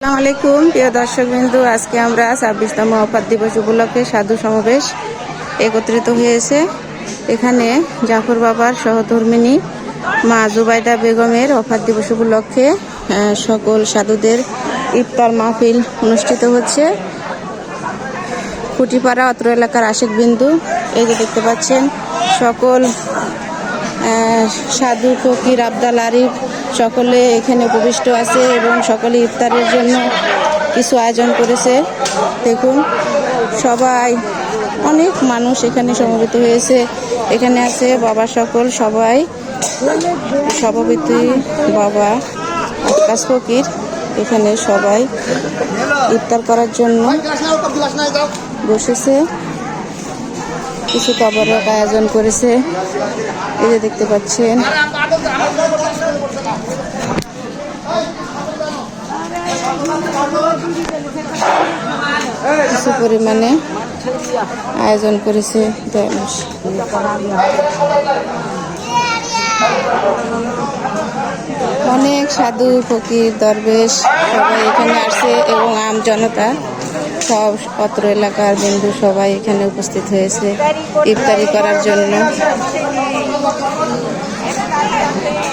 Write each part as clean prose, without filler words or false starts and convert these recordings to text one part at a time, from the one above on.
আসসালামু আলাইকুম প্রিয় দর্শক বিন্দু, আজকে আমরা ২৬তম অফাত দিবস উপলক্ষে সাধু সমাবেশ একত্রিত হয়েছে। এখানে জাফর বাবার সহধর্মিনী মা জুবাইদা বেগমের অফাত দিবস উপলক্ষে সকল সাধুদের ইফতার মাহফিল অনুষ্ঠিত হচ্ছে। খুঁটিপাড়া অত্র এলাকার আশিক বিন্দু, এই যে দেখতে পাচ্ছেন সকল সাধু ফকির আবদাল আরিফ সকলে এখানে উপবিষ্ট আছে এবং সকলে ইফতারের জন্য কিছু আয়োজন করেছে। দেখুন সবাই, অনেক মানুষ এখানে সমবেত হয়েছে। এখানে আছে বাবা সকল, সবাই সভাপতি বাবা আকাশ ফকির এখানে সবাই ইফতার করার জন্য বসেছে। কিছু খাবারের আয়োজন করেছে, এই যে দেখতে পাচ্ছেন। কিছু পরিমাণে আয়োজন করেছে। অনেক সাধু ফকির দরবেশ সবাই এখানে আসছে এবং আম জনতা সব অত্র এলাকার বিন্দু সবাই এখানে উপস্থিত হয়েছে ইফতারি করার জন্য।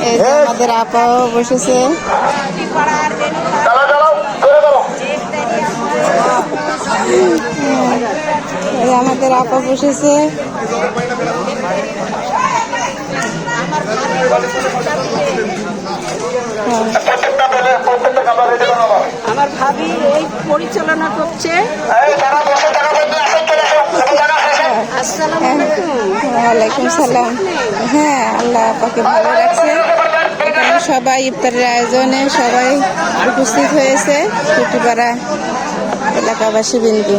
এই যে আমাদের আপাও বসেছে। আমাদের আপা বসেছে। আমার ভাবি এই পরিচালনা করছে। ওয়ালাইকুম সালাম। হ্যাঁ, আল্লাহ আপনাকে ভালো রাখছে। এখানে সবাই ইফতারের আয়োজনে সবাই উপস্থিত হয়েছে খুঁটিপাড়া এলাকাবাসী বিন্দু।